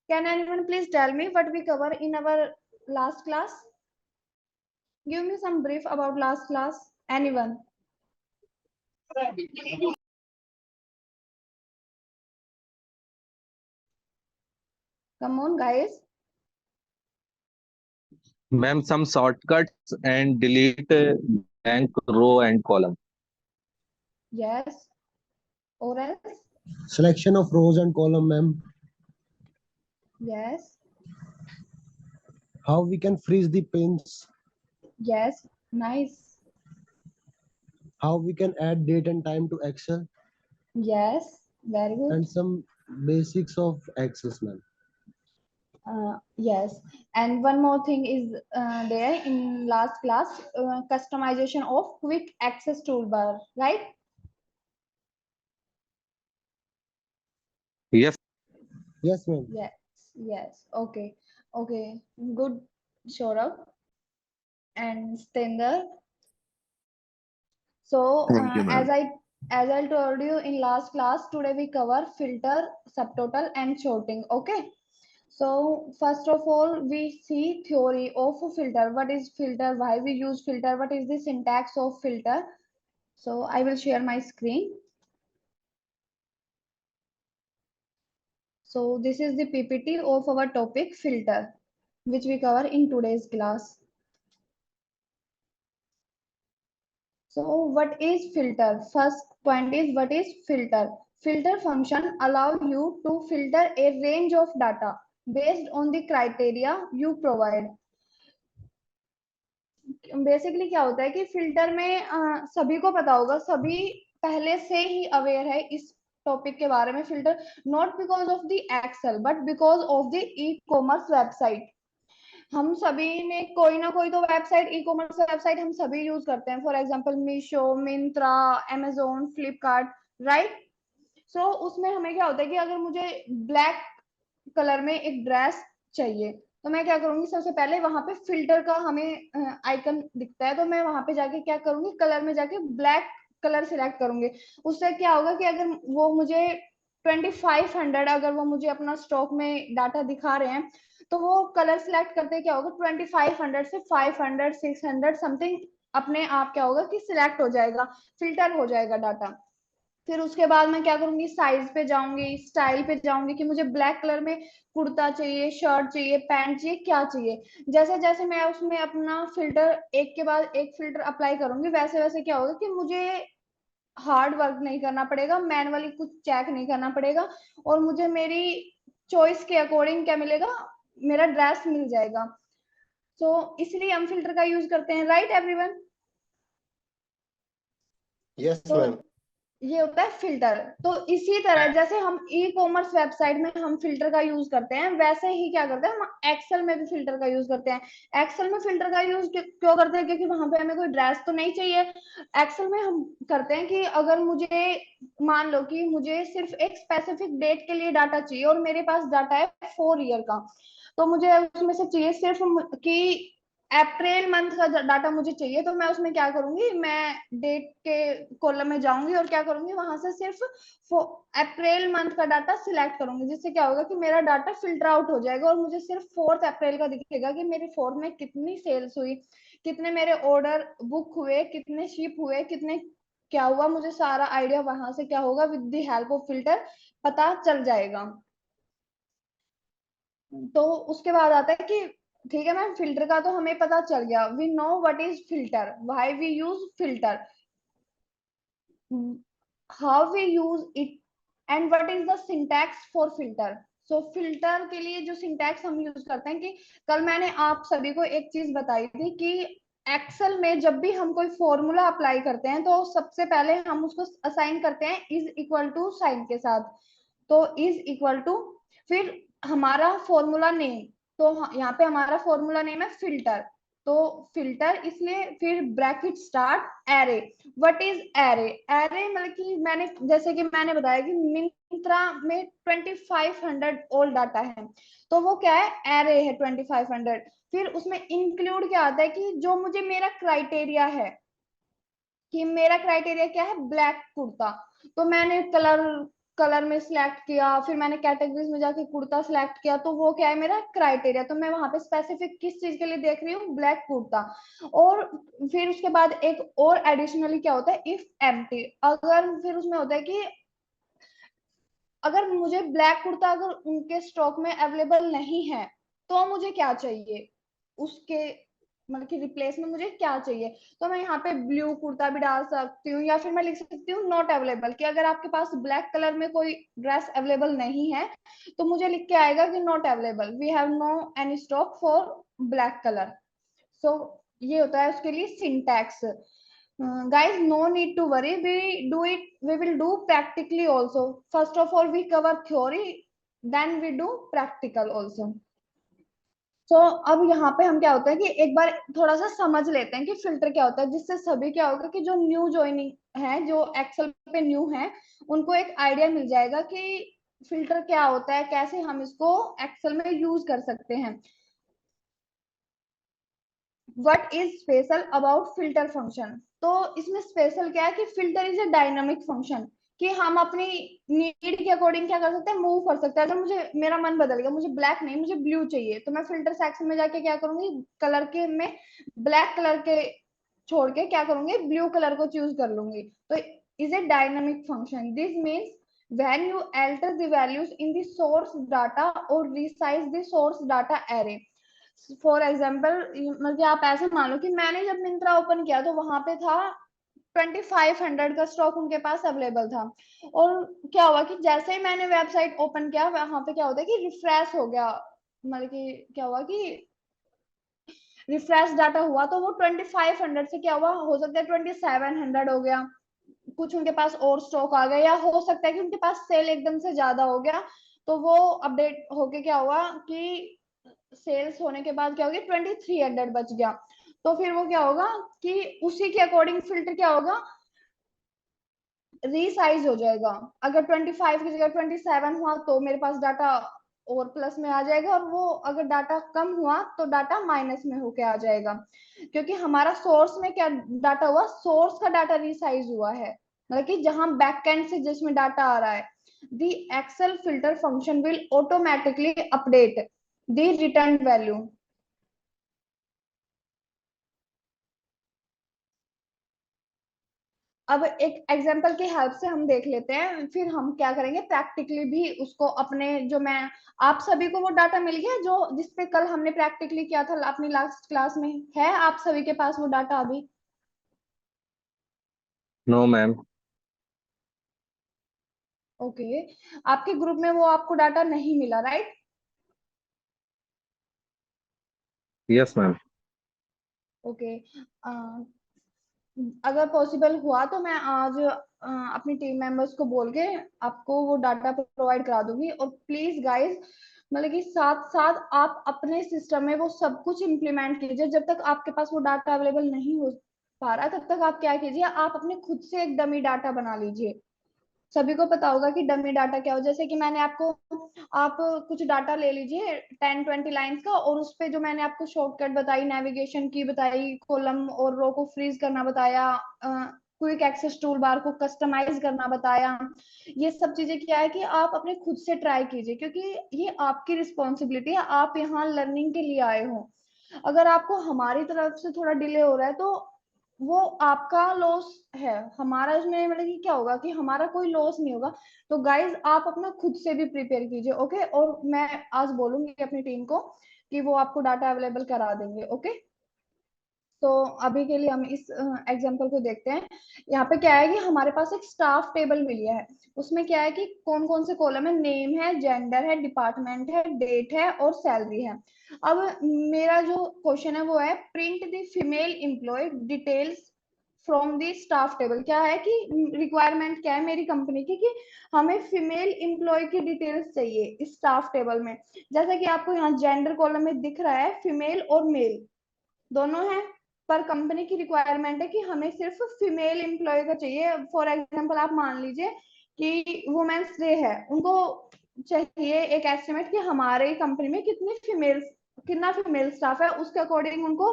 Can anyone please tell me what we cover in our last class? Give me some brief about last class. Anyone? Come on, guys. Ma'am, some shortcuts and delete blank row and column. Yes. Or else? Selection of rows and column, ma'am. Yes. How we can freeze the pins. Yes. Nice. How we can add date and time to Excel. Yes. Very good. And some basics of Excel, ma'am. Yes. And one more thing is there in last class, customization of quick access toolbar, right? Yes. Yes, ma'am. Yes. Yes. Okay. Okay. Good, Saurabh and Stender. So Thank you, ma'am. as I told you in last class, today we cover filter, subtotal, and sorting. Okay. So first of all, we see theory of filter. What is filter? Why we use filter? What is the syntax of filter? So I will share my screen. So this is the PPT of our topic filter, which we cover in today's class. So what is filter? First point is what is filter? Filter function allow you to filter a range of data based on the criteria you provide. Basically क्या होता है कि filter में सभी को पता होगा, सभी पहले से ही अवेयर है इस टॉपिक के बारे में. Filter not because of the Excel but because of the e commerce website. हम सभी ने कोई ना कोई तो वेबसाइट, ई कॉमर्स वेबसाइट हम सभी यूज करते हैं. For example Meesho, Myntra, Amazon, Flipkart, right. So उसमें हमें क्या होता है कि अगर मुझे ब्लैक कलर में एक ड्रेस चाहिए तो मैं क्या करूंगी, सबसे पहले वहां पे फिल्टर का हमें आइकन दिखता है, तो मैं वहां पे जाके क्या करूंगी, कलर में जाके ब्लैक कलर सिलेक्ट करूंगी. उससे क्या होगा कि अगर वो मुझे 2500 अगर वो मुझे अपना स्टॉक में डाटा दिखा रहे हैं, तो वो कलर सिलेक्ट करते क्या होगा, 2500 से 500 600 समथिंग अपने आप क्या होगा कि सिलेक्ट हो जाएगा, फिल्टर हो जाएगा डाटा. फिर उसके बाद मैं क्या करूंगी, साइज पे जाऊंगी, स्टाइल पे जाऊंगी कि मुझे ब्लैक कलर में कुर्ता चाहिए, शर्ट चाहिए, पैंट चाहिए, क्या चाहिए. जैसे जैसे मैं उसमें अपना फिल्टर एक के बाद एक फिल्टर अप्लाई करूंगी, वैसे वैसे क्या होगा कि मुझे हार्ड वर्क नहीं करना पड़ेगा, मैनुअली कुछ चेक नहीं करना पड़ेगा, और मुझे मेरी चॉइस के अकॉर्डिंग क्या मिलेगा, मेरा ड्रेस मिल जाएगा. तो इसलिए हम फिल्टर का यूज करते हैं, राइट एवरीवन. यस तो मैम. ये होता है फिल्टर. तो इसी तरह जैसे हम ई कॉमर्स वेबसाइट में हम फिल्टर का यूज करते हैं, वैसे ही क्या करते हैं हम एक्सेल में भी फिल्टर का यूज करते हैं. एक्सेल में फिल्टर का यूज क्यों करते हैं, क्योंकि वहां पे हमें कोई ड्रेस तो नहीं चाहिए. एक्सेल में हम करते हैं कि अगर मुझे मान लो कि मुझे सिर्फ एक स्पेसिफिक डेट के लिए डाटा चाहिए और मेरे पास डाटा है 4 ईयर का, तो मुझे उसमें से चाहिए सिर्फ कि अप्रैल मंथ का डाटा मुझे चाहिए, तो मैं उसमें क्या करूंगी, मैं डेट के कॉलम में जाऊंगी और क्या करूंगी, वहां से सिर्फ अप्रैल मंथ का डाटा सिलेक्ट करूंगी, जिससे क्या होगा कि मेरा डाटा फिल्टर आउट हो जाएगा और मुझे सिर्फ 4 अप्रैल का दिखेगा कि मेरे 4 में कितनी सेल्स हुई, कितने मेरे ऑर्डर बुक हुए, कितने शिप हुए, कितने क्या हुआ, मुझे सारा आइडिया वहां से क्या होगा with the help of filter पता चल जाएगा. तो उसके बाद आता है कि ठीक है मैम, फिल्टर का तो हमें पता चल गया, we know what is filter, why we use filter, how we use it, and what is the syntax for filter. So filter के लिए जो सिंटैक्स हम यूज करते हैं, कि कल मैंने आप सभी को एक चीज बताई थी कि एक्सेल में जब भी हम कोई फॉर्मूला अप्लाई करते हैं तो सबसे पहले हम उसको असाइन करते हैं इज इक्वल टू साइन के साथ. तो इज इक्वल टू, फिर हमारा फॉर्मूला नेम, तो यहाँ पे हमारा फॉर्मूला नेम है फिल्टर, तो फिल्टर इसलिए, फिर bracket start array. What is array? Array मतलब कि मैंने जैसे कि मैंने बताया कि मिंत्रा में 2500 ऑल डाटा है, तो वो क्या है, एरे है 2500. फिर उसमें इंक्लूड क्या आता है कि जो मुझे मेरा क्राइटेरिया है, कि मेरा क्राइटेरिया क्या है, ब्लैक कुर्ता, तो मैंने कलर कलर में सिलेक्ट किया, फिर मैंने कैटेगरीज में जाके कुर्ता सिलेक्ट किया, तो वो क्या है मेरा क्राइटेरिया। तो मैं वहां पे स्पेसिफिक किस चीज के लिए देख रही हूँ, ब्लैक कुर्ता। और फिर उसके बाद एक और एडिशनली क्या होता है, इफ एम्प्टी, अगर फिर उसमें होता है कि अगर मुझे ब्लैक कुर्ता अगर उनके स्टॉक में अवेलेबल नहीं है, तो मुझे क्या चाहिए उसके, मतलब कि रिप्लेस में मुझे क्या चाहिए। तो मैं यहाँ पे ब्लू कुर्ता भी डाल सकती हूँ, या फिर मैं लिख सकती हूँ नॉट अवेलेबल, कि अगर आपके पास ब्लैक कलर में कोई ड्रेस अवेलेबल नहीं है, तो मुझे लिख के आएगा कि not available, we have no any stock for black colour. So ये होता है उसके लिए syntax. Guys, no need to worry, we will do practically also. First of all we cover theory, then we do practical also. तो अब यहाँ पे हम क्या होता है कि एक बार थोड़ा सा समझ लेते हैं कि फिल्टर क्या होता है, जिससे सभी क्या होगा कि जो न्यू ज्वाइनिंग है, जो एक्सेल पे न्यू है, उनको एक आइडिया मिल जाएगा कि फिल्टर क्या होता है, कैसे हम इसको एक्सेल में यूज कर सकते हैं। What is special about filter function. तो इसमें स्पेशल क्या है कि filter is a dynamic function, कि हम अपनी नीड के अकॉर्डिंग क्या कर सकते हैं, मूव कर सकते हैं। अगर मुझे मेरा मन बदल गया, मुझे ब्लैक नहीं मुझे ब्लू चाहिए, तो मैं फिल्टर सेक्शन में जाके क्या करूंगी, कलर के में ब्लैक कलर के छोड़ के क्या करूंगी, ब्लू कलर को चूज कर लूंगी। तो is a dynamic function, this means when you alter the values in the source data or resize the source data array। For example, मतलब आप ऐसे मान लो कि मैंने जब मिंत्रा ओपन किया तो वहां पे था 2500 का स्टॉक उनके पास अवेलेबल था। और क्या हुआ कि जैसे ही मैंने वेबसाइट ओपन किया, वहां पे क्या होता है कि रिफ्रेश हो गया, मतलब कि क्या हुआ कि रिफ्रेश डाटा हुआ, तो वो 2500 से क्या हुआ, हो सकता है 2700 हो गया, कुछ उनके पास और स्टॉक आ गया, या हो सकता है कि उनके पास सेल एकदम से ज्यादा हो गया, तो वो अपडेट होके क्या हुआ कि सेल्स होने के बाद क्या हो गया 2300 बच गया। तो फिर वो क्या होगा कि उसी के अकॉर्डिंग फिल्टर क्या होगा, रीसाइज हो जाएगा। अगर 25 की जगह 27 हुआ तो मेरे पास डाटा और प्लस में आ जाएगा, और वो अगर डाटा कम हुआ तो डाटा माइनस में होके आ जाएगा, क्योंकि हमारा सोर्स में क्या डाटा हुआ, सोर्स का डाटा रीसाइज हुआ है, मतलब कि जहां बैकएंड से जिसमें डाटा आ रहा है। The Excel filter function will automatically update the return value. अब एक एग्जांपल की हेल्प से हम देख लेते हैं, फिर हम क्या करेंगे प्रैक्टिकली भी उसको अपने, जो मैं, आप सभी को वो डाटा मिल गया जो जिसपे कल हमने प्रैक्टिकली किया था अपनी लास्ट क्लास में, है आप सभी के पास वो डाटा अभी? No ma'am. ओके, आपके ग्रुप में वो आपको डाटा नहीं मिला, राइट? Yes ma'am. ओके, अगर पॉसिबल हुआ तो मैं आज अपनी टीम मेंबर्स को बोल के आपको वो डाटा प्रोवाइड करा दूंगी। और प्लीज गाइस, मतलब कि साथ साथ आप अपने सिस्टम में वो सब कुछ इम्प्लीमेंट कीजिए। जब तक आपके पास वो डाटा अवेलेबल नहीं हो पा रहा, तब तक आप क्या कीजिए, आप अपने खुद से एक डमी डाटा बना लीजिए। सभी को पता होगा कि डमी डाटा क्या हो, जैसे कि मैंने आपको, आप कुछ डाटा ले लीजिए 10-20 लाइंस का, और उस पे जो मैंने आपको शॉर्टकट बताई, नेविगेशन की बताई, कॉलम और रो को फ्रीज करना बताया, क्विक एक्सेस टूल बार को कस्टमाइज करना बताया, ये सब चीजें क्या है कि आप अपने खुद से ट्राई कीजिए, क्योंकि ये आपकी रिस्पॉन्सिबिलिटी है, आप यहाँ लर्निंग के लिए आए हो। अगर आपको हमारी तरफ से थोड़ा डिले हो रहा है तो वो आपका लॉस है, हमारा इसमें मतलब कि क्या होगा कि हमारा कोई लॉस नहीं होगा। तो गाइज आप अपना खुद से भी प्रिपेयर कीजिए, ओके? और मैं आज बोलूंगी अपनी टीम को कि वो आपको डाटा अवेलेबल करा देंगे, ओके? तो अभी के लिए हम इस एग्जांपल को देखते हैं। यहाँ पे क्या है कि हमारे पास एक स्टाफ टेबल मिल गया है, उसमें क्या है कि कौन कौन से कॉलम है, नेम है, जेंडर है, डिपार्टमेंट है, डेट है और सैलरी है। अब मेरा जो क्वेश्चन है वो है print the female employ details from the staff table. क्या है कि रिक्वायरमेंट क्या है मेरी कंपनी की कि हमें फीमेल एम्प्लॉय की डिटेल्स चाहिए इस स्टाफ टेबल में। जैसा कि आपको यहाँ जेंडर कॉलम में दिख रहा है, फीमेल और मेल दोनों है, पर कंपनी की रिक्वायरमेंट है कि हमें सिर्फ फीमेल एम्प्लॉय का चाहिए। फॉर एग्जांपल आप मान लीजिए कि वुमेन्स डे है, उनको चाहिए एक एस्टिमेट कि हमारे कंपनी में कितना फीमेल स्टाफ है, उसके अकॉर्डिंग उनको,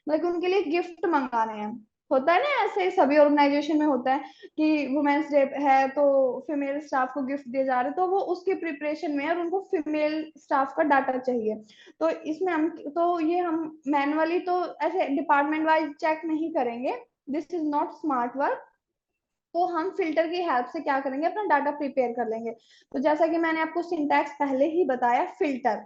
मतलब कि उनके लिए गिफ्ट मंगाने हैं। होता है ना, ऐसे सभी ऑर्गेनाइजेशन में होता है कि वुमेन्स डे है तो फीमेल स्टाफ को गिफ्ट दिए जा रहे हैं, तो वो उसकी प्रिपरेशन में है और उनको फीमेल स्टाफ का डाटा चाहिए। तो इसमें हम, तो ये हम मैनुअली तो ऐसे डिपार्टमेंट वाइज चेक नहीं करेंगे, this is not smart work. तो हम फिल्टर की हेल्प से क्या करेंगे, अपना डाटा प्रिपेयर कर लेंगे। तो जैसा कि मैंने आपको सिंटैक्स पहले ही बताया, फिल्टर,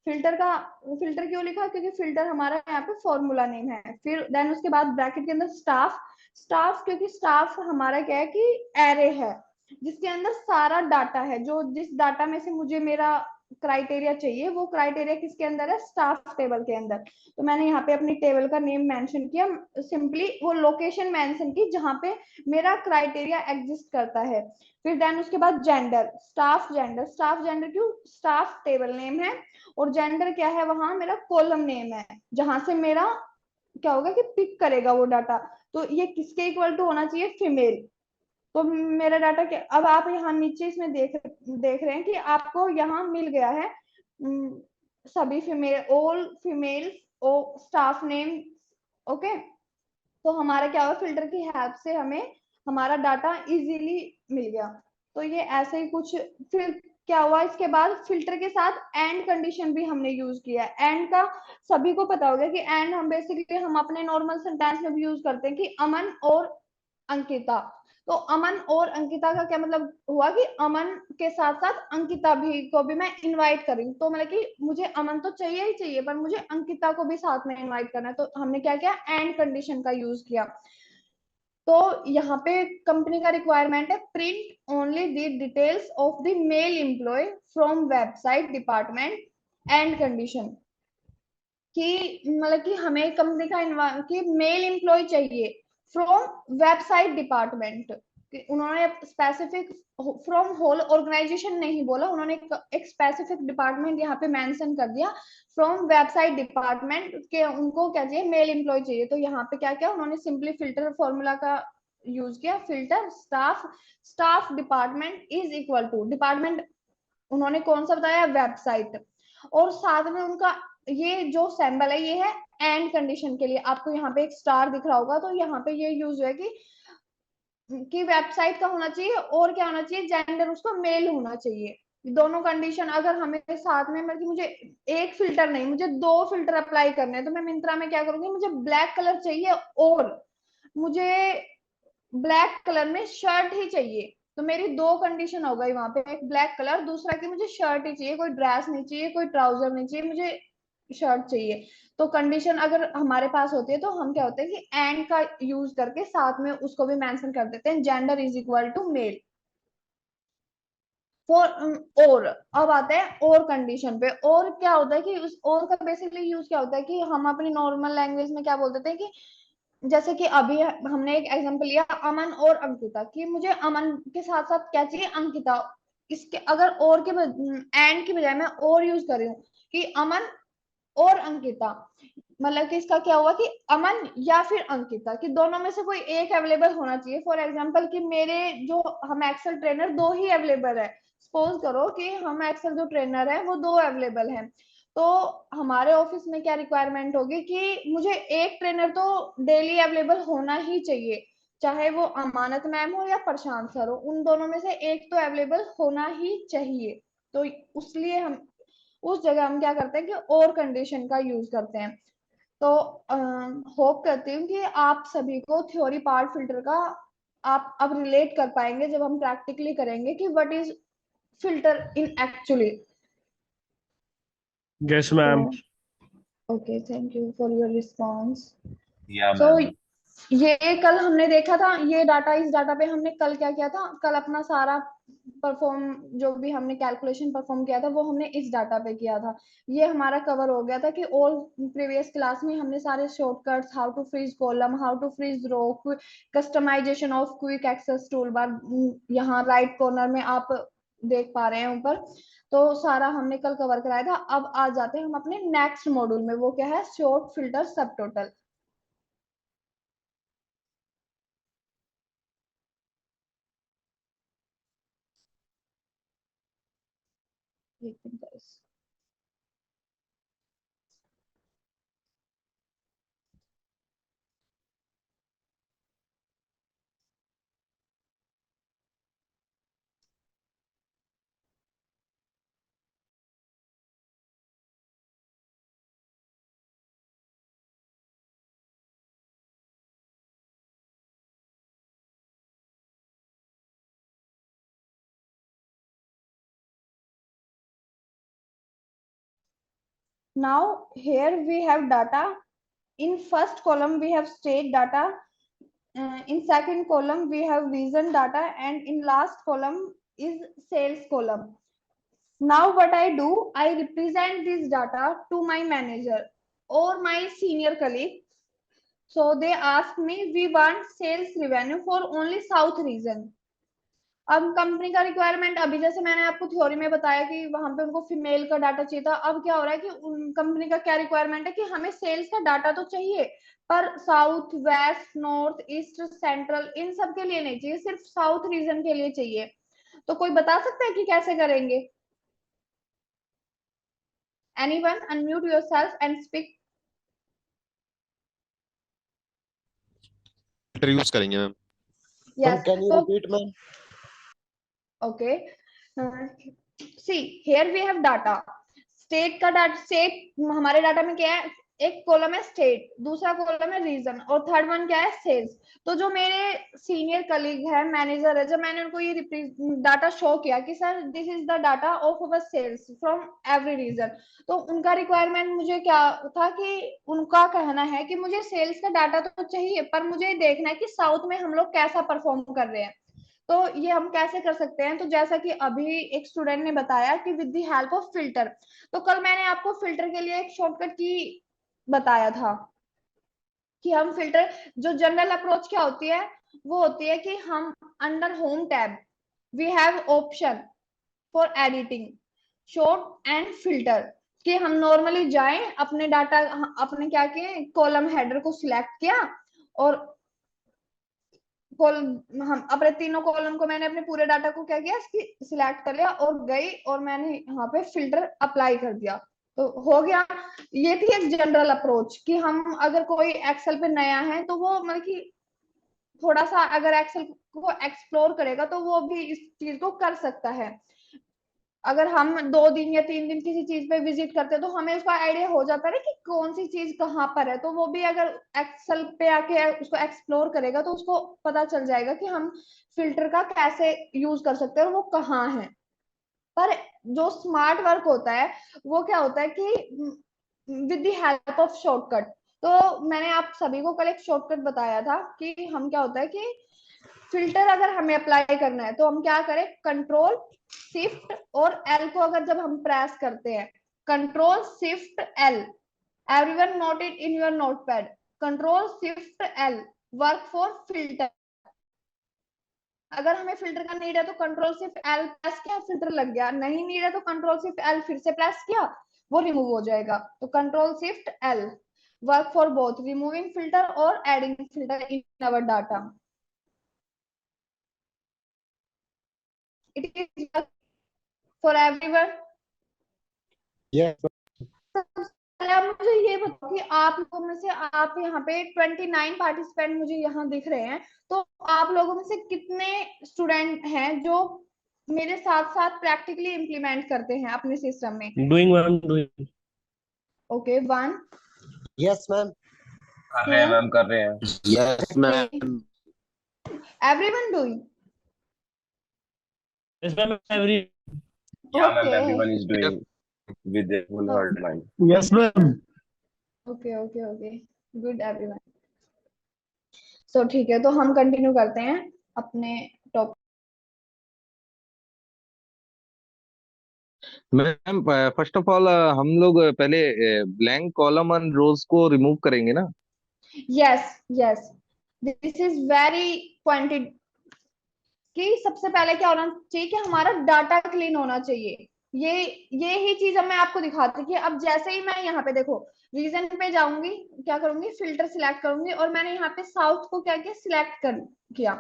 फिल्टर का, फिल्टर क्यों लिखा, क्योंकि फिल्टर हमारा यहाँ पे फॉर्मूला नेम है। फिर देन उसके बाद ब्रैकेट के अंदर स्टाफ, स्टाफ क्योंकि स्टाफ हमारा क्या है कि एरे है जिसके अंदर सारा डाटा है, जो जिस डाटा में से मुझे मेरा क्राइटेरिया चाहिए, वो क्राइटेरिया किसके अंदर है, स्टाफ टेबल के अंदर। तो मैंने यहाँ पे अपनी टेबल का नेम मेंशन किया, सिंपली वो लोकेशन मेंशन की जहाँ पे मेरा क्राइटेरिया एग्जिस्ट करता है। फिर देन उसके बाद gender, staff gender, staff gender क्यों, स्टाफ टेबल नेम है और जेंडर क्या है, वहां मेरा कॉलम नेम है जहां से मेरा क्या होगा कि पिक करेगा वो डाटा। तो ये किसके इक्वल टू होना चाहिए, फीमेल। तो मेरा डाटा क्या, अब आप यहाँ नीचे इसमें देख रहे हैं कि आपको यहाँ मिल गया है सभी फीमेल, ऑल फीमेल ओ स्टाफ नेम। ओके, तो हमारा क्या हुआ, फिल्टर की हेल्प से हमें हमारा डाटा इजीली मिल गया। तो ये ऐसे ही कुछ। फिर क्या हुआ, इसके बाद फिल्टर के साथ एंड कंडीशन भी हमने यूज किया है। एंड का सभी को पता होगा कि एंड हम बेसिकली हम अपने नॉर्मल सेंटेंस में भी यूज करते हैं कि अमन और अंकिता। तो अमन और अंकिता का क्या मतलब हुआ कि अमन के साथ साथ अंकिता भी को भी मैं इनवाइट कर रही हूँ। तो मतलब कि मुझे अमन तो चाहिए ही चाहिए, पर मुझे अंकिता को भी साथ में इनवाइट करना है। तो हमने क्या किया, एंड कंडीशन का यूज किया। तो यहाँ पे कंपनी का रिक्वायरमेंट है, print only the details of the male employ from website department and condition, कि मतलब कि हमें कंपनी का कि मेल एम्प्लॉय चाहिए फ्रॉम वेबसाइट डिपार्टमेंट। उन्होंने स्पेसिफिक फ्रॉम होल ऑर्गेनाइजेशन नहीं बोला, उन्होंने एक स्पेसिफिक डिपार्टमेंट यहाँ पे मेंशन कर दिया, फ्रॉम वेबसाइट डिपार्टमेंट के उनको क्या चाहिए, मेल एम्प्लॉय चाहिए। तो यहाँ पे क्या क्या उन्होंने सिंपली फिल्टर फॉर्मूला का यूज किया, filter staff, staff department is equal to department, उन्होंने कौन सा बताया, वेबसाइट। और साथ में उनका ये जो सैम्बल है ये है एंड कंडीशन के लिए, आपको यहाँ पे एक स्टार दिख रहा होगा, तो यहाँ पे ये यूज है कि वेबसाइट का होना चाहिए और क्या होना चाहिए, जेंडर उसका मेल होना चाहिए। दोनों कंडीशन अगर हमें साथ में, मतलब कि मुझे एक फिल्टर नहीं, मुझे दो फिल्टर अप्लाई करने हैं, तो मैं मिंत्रा में क्या करूंगी, मुझे ब्लैक कलर चाहिए और मुझे ब्लैक कलर में शर्ट ही चाहिए। तो मेरी दो कंडीशन हो गई वहां पे, एक ब्लैक कलर, दूसरा कि मुझे शर्ट ही चाहिए, कोई ड्रेस नहीं चाहिए, कोई ट्राउजर नहीं चाहिए, मुझे शर्ट चाहिए। तो कंडीशन अगर हमारे पास होती है तो हम क्या होते हैं कि एंड का यूज करके साथ में उसको भी मेंशन कर देते हैं, gender is equal to male. For और अब आते हैं और कंडीशन पे। और क्या होता है कि उस और का बेसिकली यूज क्या होता है कि हम अपनी नॉर्मल लैंग्वेज में क्या बोल देते हैं कि जैसे कि अभी हमने एक एग्जांपल लिया अमन और अंकिता, कि मुझे अमन के साथ साथ क्या चाहिए, अंकिता। इसके अगर और के एंड की बजाय मैं और यूज कर रही हूँ कि अमन और अंकिता, मतलब कि इसका क्या हुआ कि अमन या फिर अंकिता, कि दोनों में से कोई एक अवेलेबल होना चाहिए। फॉर एग्जांपल कि मेरे जो हम एक्सेल ट्रेनर दो ही अवेलेबल है, सपोज करो कि हम एक्सेल जो ट्रेनर है वो दो अवेलेबल हैं, तो हमारे ऑफिस में क्या रिक्वायरमेंट होगी कि मुझे एक ट्रेनर तो डेली अवेलेबल होना ही चाहिए, चाहे वो अमानत मैम हो या प्रशांत सर हो, उन दोनों में से एक तो अवेलेबल होना ही चाहिए। तो उसलिए हम उस जगह हम क्या करते हैं कि और कंडीशन का यूज करते हैं। तो होप करती हूँ कि आप सभी को थ्योरी पार्ट फिल्टर का आप अब रिलेट कर पाएंगे जब हम प्रैक्टिकली करेंगे कि what is filter in actually. Yes तो ma'am. Okay, thank you for your response. Yeah so ma'am. ये कल हमने देखा था, ये डाटा, इस डाटा पे हमने कल क्या किया था, कल अपना सारा परफॉर्म, जो भी हमने कैलकुलेशन परफॉर्म किया था वो हमने इस डाटा पे किया था। ये हमारा कवर हो गया था कि ऑल प्रीवियस क्लास में हमने सारे shortcuts, how to freeze column, how to freeze row, customization of quick access toolbar, यहाँ राइट कॉर्नर में आप देख पा रहे हैं ऊपर। तो सारा हमने कल कवर कराया था। अब आ जाते हैं हम अपने नेक्स्ट मॉड्यूल में, वो क्या है, शॉर्ट फिल्टर सब टोटल। एक minute. Now here we have data. In first column we have state data. In second column we have reason data, and in last column is sales column. Now what I do, I represent this data to my manager or my senior colleague. So they ask me, we want sales revenue for only South region. अब company का requirement, अभी जैसे मैंने आपको theory में बताया कि वहां पे उनको फीमेल का डाटा चाहिए था, अब क्या हो रहा है कि कंपनी का क्या रिक्वायरमेंट है कि हमें सेल्स का डाटा तो चाहिए, पर south, west, north, east, central, इन सब के लिए नहीं चाहिए, सिर्फ साउथ रीजन के लिए चाहिए। तो कोई बता सकता है कि कैसे करेंगे? Anyone, unmute yourself and speak. Use करेंगे मैम। यस, Can you तो repeat, ma'am? okay, see here we have data. State का डाटा, स्टेट हमारे डाटा में क्या है, एक कॉलम है स्टेट, दूसरा कॉलम है रीजन, और थर्ड वन क्या है, सेल्स। तो जो मेरे सीनियर कलीग है, मैनेजर है, जब मैंने उनको ये डाटा शो किया कि sir this is the data of our sales from every region, तो उनका रिक्वायरमेंट मुझे क्या था कि उनका कहना है कि मुझे सेल्स का डाटा तो चाहिए, पर मुझे देखना है कि साउथ में हम लोग कैसा परफॉर्म कर रहे हैं। तो ये हम कैसे कर सकते हैं? तो जैसा कि अभी एक स्टूडेंट ने बताया कि with the help of filter, तो कल मैंने आपको फिल्टर के लिए एक शॉर्टकट की बताया था कि हम फिल्टर, जो जनरल अप्रोच क्या होती है, वो होती है कि हम under home tab we have option for editing sort and filter, कि हम नॉर्मली जाएं, अपने डाटा, अपने क्या किए, कॉलम हेडर को सिलेक्ट किया, और हम अपने तीनों कॉलम को, मैंने अपने पूरे डाटा को क्या किया, सिलेक्ट कर लिया और गई, और मैंने यहाँ पे फिल्टर अप्लाई कर दिया, तो हो गया। ये थी एक जनरल अप्रोच कि हम अगर कोई एक्सेल पे नया है तो वो मतलब कि थोड़ा सा अगर एक्सेल को एक्सप्लोर करेगा तो वो भी इस चीज को कर सकता है। अगर हम 2 दिन या 3 दिन किसी चीज पे विजिट करते हैं तो हमें उसका आइडिया हो जाता है कि कौन सी चीज कहाँ पर है, तो वो भी अगर एक्सेल पे आके उसको एक्सप्लोर करेगा तो उसको पता चल जाएगा कि हम फिल्टर का कैसे यूज कर सकते हैं और वो कहाँ है। पर जो स्मार्ट वर्क होता है वो क्या होता है कि with the help of shortcut. तो मैंने आप सभी को कल एक शॉर्टकट बताया था कि हम क्या होता है कि फिल्टर अगर हमें अप्लाई करना है तो हम क्या करें, कंट्रोल शिफ्ट और एल को अगर जब हम प्रेस करते हैं, control shift L, everyone note it in your notepad, control shift L, work for filter. अगर हमें फिल्टर का नीड है तो कंट्रोल शिफ्ट एल प्रेस किया, फिल्टर लग गया, नहीं नीड है तो कंट्रोल शिफ्ट एल फिर से प्रेस किया, वो रिमूव हो जाएगा। तो control shift L, work for both removing filter और adding filter in our data. It is for everyone. Yes. पहले आप मुझे ये बताओ कि आप लोगों में से, आप यहाँ पे 29 पार्टिसिपेंट मुझे यहाँ दिख रहे हैं, तो आप लोगों में से कितने स्टूडेंट हैं जो मेरे साथ साथ प्रैक्टिकली इम्प्लीमेंट करते हैं अपने सिस्टम में? Doing ma'am, doing. Okay, 1 Yes, ma'am. कर रहे हैं मैम, कर रहे हैं। Yes ma'am. Everyone doing? Yes ma'am, every. Yeah, ma'am, okay everyone is doing with their full heart mind. Yes ma'am. Okay okay okay, good everyone. So ठीक है, तो हम कंटिन्यू करते हैं अपने topic. Ma'am first of all हम लोग पहले ब्लैंक कॉलम एंड रोज को रिमूव करेंगे ना? Yes yes, this is very pointed कि सबसे पहले क्या होना चाहिए कि हमारा डाटा क्लीन होना चाहिए। ये ही चीज अब मैं आपको दिखाती कि अब जैसे ही मैं यहाँ पे देखो रीजन पे जाऊंगी, क्या करूंगी, फिल्टर सिलेक्ट करूंगी, और मैंने यहाँ पे साउथ को क्या किया, सिलेक्ट कर किया,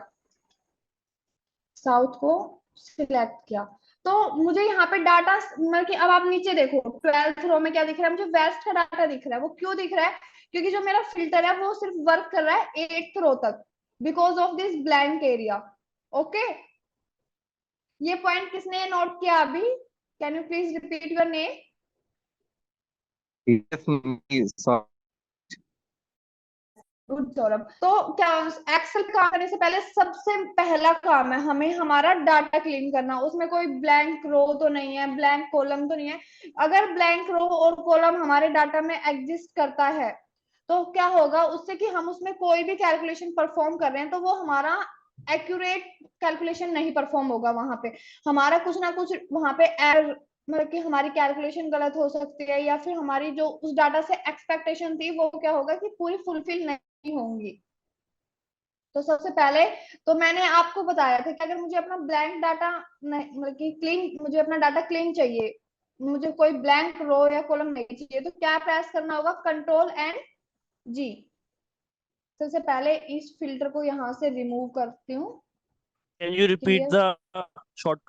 साउथ को सिलेक्ट किया, तो मुझे यहाँ पे डाटा, मतलब कि अब आप नीचे देखो 12th रो में क्या दिख रहा है, मुझे वेस्ट का डाटा दिख रहा है। वो क्यों दिख रहा है? क्योंकि जो मेरा फिल्टर है वो सिर्फ वर्क कर रहा है 8th रो तक, because of this blank area. Okay, ये पॉइंट किसने नोट किया अभी? Can you please repeat your name? Yes, good Saurabh. तो क्या एक्सेल काम करने से पहले सबसे पहला काम है हमें हमारा डाटा क्लीन करना। उसमें कोई ब्लैंक रो तो नहीं है, ब्लैंक कॉलम तो नहीं है। अगर ब्लैंक रो और कॉलम हमारे डाटा में एग्जिस्ट करता है तो क्या होगा उससे कि हम उसमें कोई भी कैलकुलेशन परफॉर्म कर रहे हैं तो वो हमारा एक्यूरेट कैलकुलेशन नहीं परफॉर्म होगा। वहां पे हमारा कुछ ना कुछ वहां पे एरर, मतलब कि हमारी कैलकुलेशन गलत हो सकती है, या फिर हमारी जो उस डाटा से एक्सपेक्टेशन थी वो क्या होगा कि पूरी फुलफिल नहीं होंगी। तो सबसे पहले तो मैंने आपको बताया था कि अगर मुझे अपना ब्लैंक डाटा मतलब कि क्लीन, मुझे अपना डाटा क्लीन चाहिए, मुझे कोई ब्लैंक रो या कॉलम नहीं चाहिए, तो क्या प्रेस करना होगा, कंट्रोल एंड जी। सबसे पहले इस फिल्टर को यहाँ से रिमूव करती हूँ। Can you repeat clear, the short?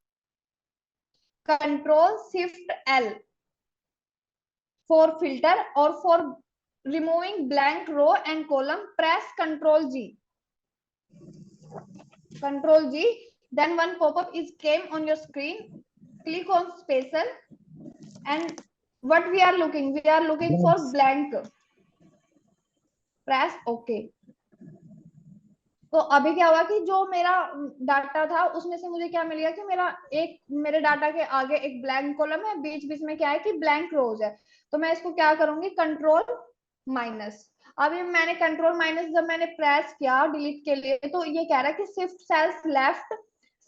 Control shift L for filter, और for removing blank row and column press control G. Control G. Then one pop-up is came on your screen. Click on spacer, and what we are looking? We are looking for Yes. blank. Press OK. तो अभी क्या हुआ कि जो मेरा data था उसमें से मुझे क्या मिल गया कि मेरे डाटा के आगे एक ब्लैंक कॉलम है, बीच बीच में क्या है कि ब्लैंक रोज है। तो मैं इसको क्या करूंगी, कंट्रोल माइनस। अभी मैंने कंट्रोल माइनस जब मैंने प्रेस किया डिलीट के लिए तो ये कह रहा है कि shift cells left,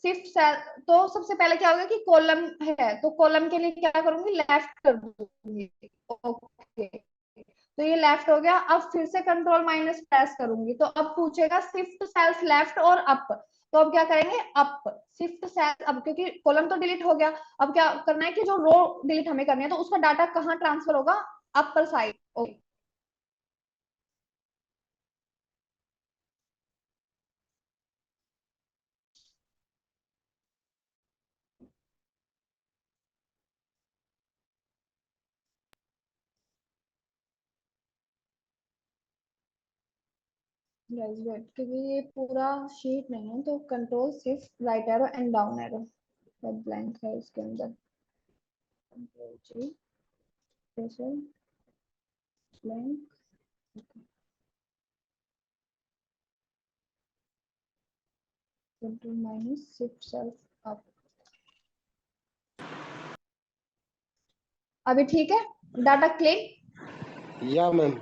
shift cell. तो सबसे पहले क्या होगा कि कॉलम है तो कॉलम के लिए क्या करूंगी, लेफ्ट कर दूंगी। ओके, तो ये लेफ्ट हो गया। अब फिर से कंट्रोल माइनस प्रेस करूंगी तो अब पूछेगा शिफ्ट सेल्स लेफ्ट और अप। तो अब क्या करेंगे, अप शिफ्ट सेल, अब क्योंकि कॉलम तो डिलीट हो गया, अब क्या करना है कि जो रो डिलीट हमें करनी है तो उसका डाटा कहाँ ट्रांसफर होगा, अपर साइड। ओके, क्योंकि ये पूरा शीट नहीं है तो control shift right arrow and down arrow, blank है इसके अंदर। Control G, blank, control minus shift cells up. अभी ठीक है, डाटा क्लीन। Yeah, ma'am.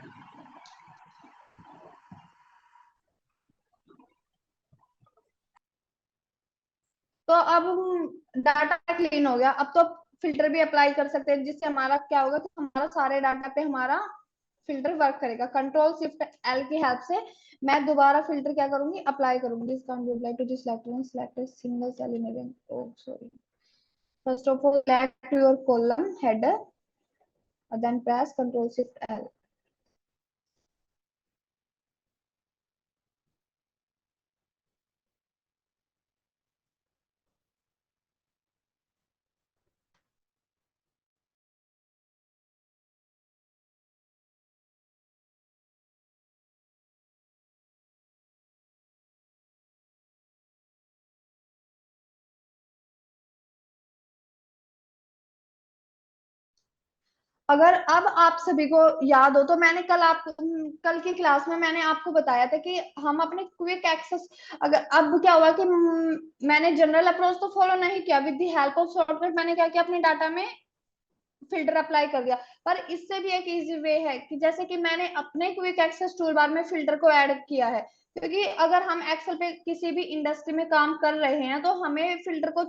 तो अब डाटा क्लीन हो गया, अब तो फिल्टर भी अप्लाई कर सकते हैं जिससे हमारा क्या होगा कि हमारा सारे डाटा पे हमारा फिल्टर वर्क करेगा। कंट्रोल शिफ्ट एल की हेल्प से मैं दोबारा फिल्टर क्या करूंगी, अप्लाई करूंगी। This can't be apply to this select select single cell in event. Oh sorry, first of all select your column header and then press control shift L. अगर अब आप सभी को याद हो तो मैंने कल की क्लास में मैंने आपको बताया था कि हम अपने क्विक एक्सेस, अगर अब क्या हुआ कि मैंने जनरल अप्रोच तो फॉलो नहीं किया, with the help of shortcut मैंने क्या किया, अपने डाटा में फिल्टर अप्लाई कर दिया। पर इससे भी एक इजी वे है कि जैसे कि मैंने अपने क्विक एक्सेस टूल बार में फिल्टर को ऐड किया है, क्योंकि अगर हम एक्सेल पे किसी भी इंडस्ट्री में काम कर रहे हैं तो हमें फिल्टर को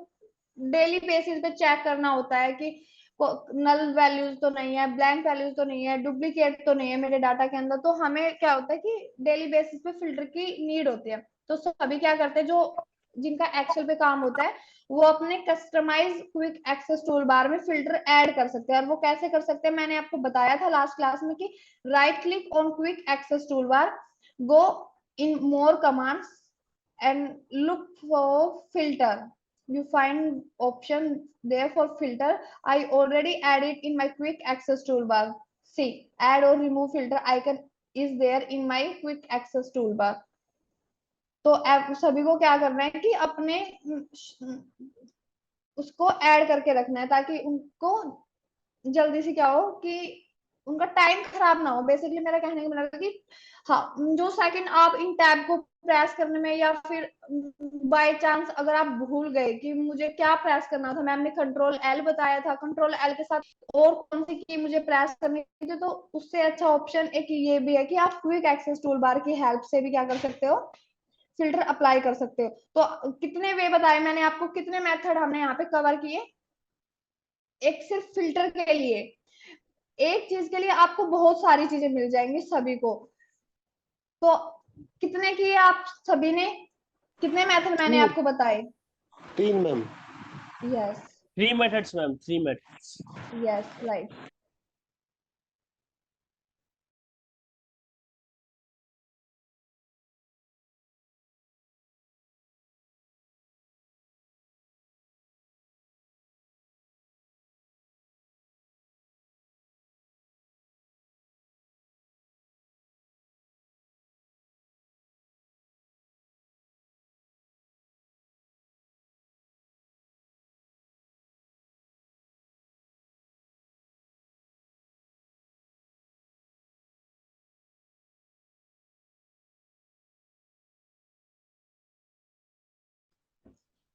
डेली बेसिस पे चेक करना होता है कि नल वैल्यूज तो नहीं है, ब्लैंक वैल्यूज तो नहीं है, डुप्लीकेट तो नहीं है मेरे डाटा के अंदर। तो हमें क्या होता है कि डेली बेसिस पे फिल्टर की नीड होती है। तो सभी क्या करते हैं जो जिनका एक्सेल पे काम होता है वो अपने customize quick access toolbar में फिल्टर ऐड कर सकते हैं। और वो कैसे कर सकते हैं मैंने आपको बताया था लास्ट क्लास में कि right click on quick access toolbar, go in more commands and look for filter. You find option there for filter. I already added in my quick access toolbar. See, add or remove filter icon is there in my quick access toolbar. तो सभी को क्या करना है कि अपने उसको add करके रखना है ताकि उनको जल्दी से क्या हो कि उनका टाइम खराब ना हो। बेसिकली मेरा कहने का मतलब है कि हाँ, जो सेकंड आप इन टैब को प्रेस करने में या फिर बाय चांस अगर आप भूल गए कि मुझे क्या प्रेस करना था, मैम ने कंट्रोल एल बताया था, कंट्रोल एल के साथ और कौन सी की मुझे प्रेस करनी थी, तो उससे अच्छा ऑप्शन एक ये भी है कि आप क्विक एक्सेस टूल बार की हेल्प से भी क्या कर सकते हो, फिल्टर अप्लाई कर सकते हो। तो कितने वे बताए मैंने आपको, कितने मेथड हमने यहाँ पे कवर किए, एक सिर्फ फिल्टर के लिए, एक चीज के लिए आपको बहुत सारी चीजें मिल जाएंगी सभी को। तो कितने किए आप सभी ने, कितने मेथड मैंने आपको बताए? 3 ma'am. Yes 3 methods, ma'am. 3 methods. Yes right.